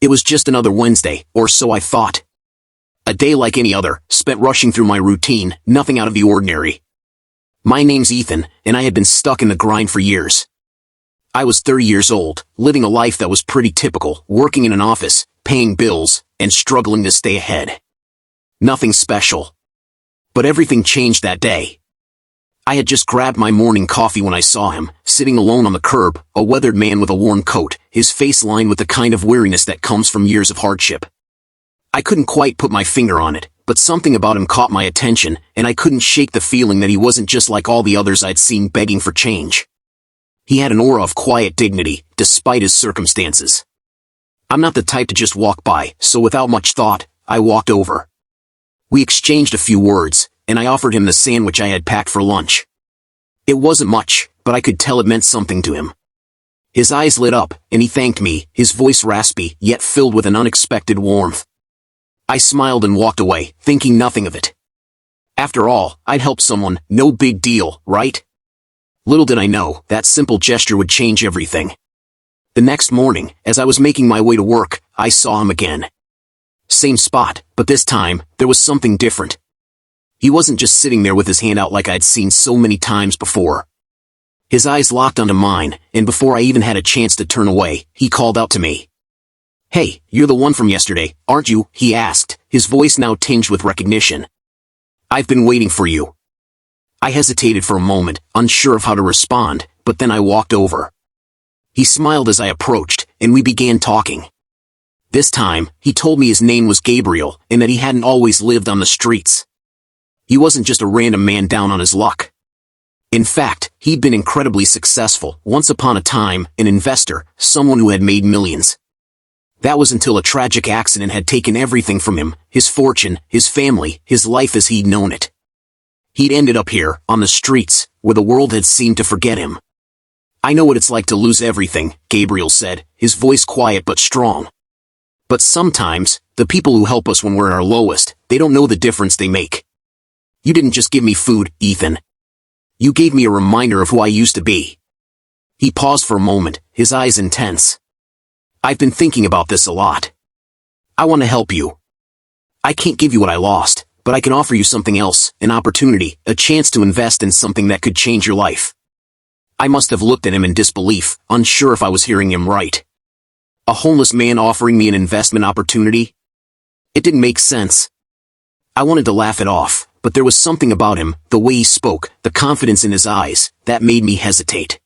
It was just another Wednesday, or so I thought. A day like any other, spent rushing through my routine, nothing out of the ordinary. My name's Ethan, and I had been stuck in the grind for years. I was 30 years old, living a life that was pretty typical, working in an office, paying bills, and struggling to stay ahead. Nothing special. But everything changed that day. I had just grabbed my morning coffee when I saw him, sitting alone on the curb, a weathered man with a worn coat, his face lined with the kind of weariness that comes from years of hardship. I couldn't quite put my finger on it, but something about him caught my attention, and I couldn't shake the feeling that he wasn't just like all the others I'd seen begging for change. He had an aura of quiet dignity, despite his circumstances. I'm not the type to just walk by, so without much thought, I walked over. We exchanged a few words, and I offered him the sandwich I had packed for lunch. It wasn't much, but I could tell it meant something to him. His eyes lit up, and he thanked me, his voice raspy, yet filled with an unexpected warmth. I smiled and walked away, thinking nothing of it. After all, I'd helped someone, no big deal, right? Little did I know, that simple gesture would change everything. The next morning, as I was making my way to work, I saw him again. Same spot, but this time, there was something different. He wasn't just sitting there with his hand out like I'd seen so many times before. His eyes locked onto mine, and before I even had a chance to turn away, he called out to me. "Hey, you're the one from yesterday, aren't you?" he asked, his voice now tinged with recognition. "I've been waiting for you." I hesitated for a moment, unsure of how to respond, but then I walked over. He smiled as I approached, and we began talking. This time, he told me his name was Gabriel, and that he hadn't always lived on the streets. He wasn't just a random man down on his luck. In fact, he'd been incredibly successful, once upon a time, an investor, someone who had made millions. That was until a tragic accident had taken everything from him, his fortune, his family, his life as he'd known it. He'd ended up here, on the streets, where the world had seemed to forget him. "I know what it's like to lose everything," Gabriel said, his voice quiet but strong. "But sometimes, the people who help us when we're at our lowest, they don't know the difference they make. You didn't just give me food, Ethan. You gave me a reminder of who I used to be." He paused for a moment, his eyes intense. "I've been thinking about this a lot. I want to help you. I can't give you what I lost, but I can offer you something else, an opportunity, a chance to invest in something that could change your life." I must have looked at him in disbelief, unsure if I was hearing him right. A homeless man offering me an investment opportunity? It didn't make sense. I wanted to laugh it off, but there was something about him, the way he spoke, the confidence in his eyes, that made me hesitate.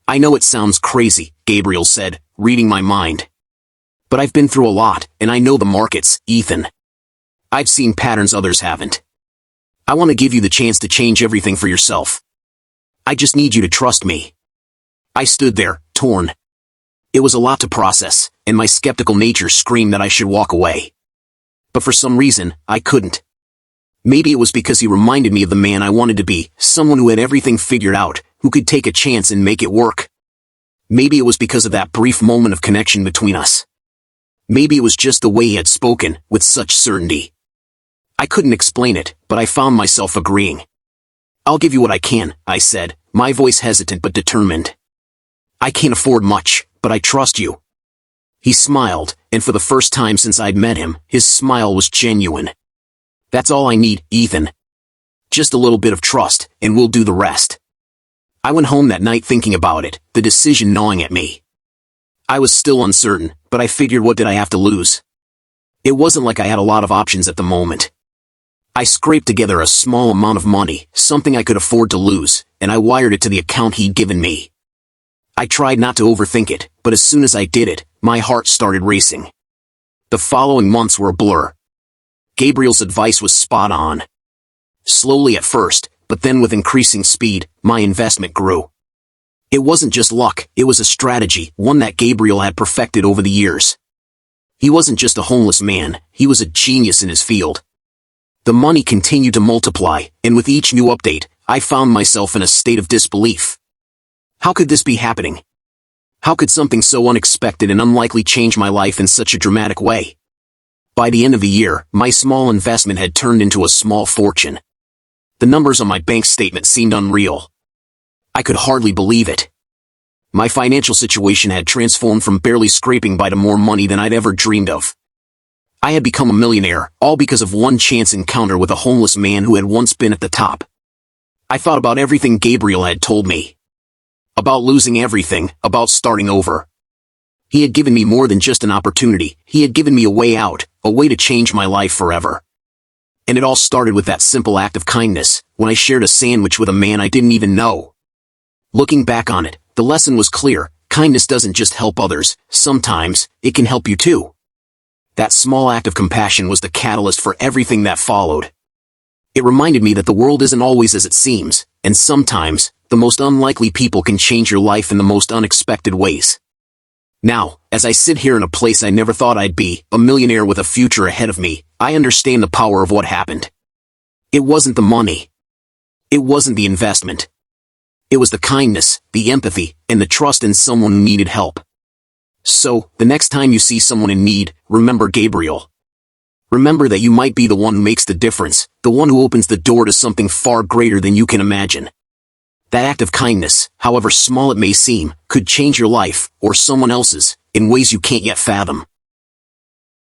"I know it sounds crazy," Gabriel said, reading my mind. "But I've been through a lot, and I know the markets, Ethan. I've seen patterns others haven't. I want to give you the chance to change everything for yourself. I just need you to trust me." I stood there, torn. It was a lot to process, and my skeptical nature screamed that I should walk away. But for some reason, I couldn't. Maybe it was because he reminded me of the man I wanted to be, someone who had everything figured out, who could take a chance and make it work. Maybe it was because of that brief moment of connection between us. Maybe it was just the way he had spoken, with such certainty. I couldn't explain it, but I found myself agreeing. "I'll give you what I can," I said, my voice hesitant but determined. "I can't afford much, but I trust you." He smiled, and for the first time since I'd met him, his smile was genuine. "That's all I need, Ethan. Just a little bit of trust, and we'll do the rest." I went home that night thinking about it, the decision gnawing at me. I was still uncertain, but I figured, what did I have to lose? It wasn't like I had a lot of options at the moment. I scraped together a small amount of money, something I could afford to lose, and I wired it to the account he'd given me. I tried not to overthink it, but as soon as I did it, my heart started racing. The following months were a blur. Gabriel's advice was spot on. Slowly at first, but then with increasing speed, my investment grew. It wasn't just luck, it was a strategy, one that Gabriel had perfected over the years. He wasn't just a homeless man, he was a genius in his field. The money continued to multiply, and with each new update, I found myself in a state of disbelief. How could this be happening? How could something so unexpected and unlikely change my life in such a dramatic way? By the end of the year, my small investment had turned into a small fortune. The numbers on my bank statement seemed unreal. I could hardly believe it. My financial situation had transformed from barely scraping by to more money than I'd ever dreamed of. I had become a millionaire, all because of one chance encounter with a homeless man who had once been at the top. I thought about everything Gabriel had told me. About losing everything, about starting over. He had given me more than just an opportunity, he had given me a way out, a way to change my life forever. And it all started with that simple act of kindness, when I shared a sandwich with a man I didn't even know. Looking back on it, the lesson was clear: kindness doesn't just help others, sometimes it can help you too. That small act of compassion was the catalyst for everything that followed. It reminded me that the world isn't always as it seems, and sometimes, the most unlikely people can change your life in the most unexpected ways. Now, as I sit here in a place I never thought I'd be, a millionaire with a future ahead of me, I understand the power of what happened. It wasn't the money. It wasn't the investment. It was the kindness, the empathy, and the trust in someone who needed help. So, the next time you see someone in need, remember Gabriel. Remember that you might be the one who makes the difference, the one who opens the door to something far greater than you can imagine. That act of kindness, however small it may seem, could change your life, or someone else's, in ways you can't yet fathom.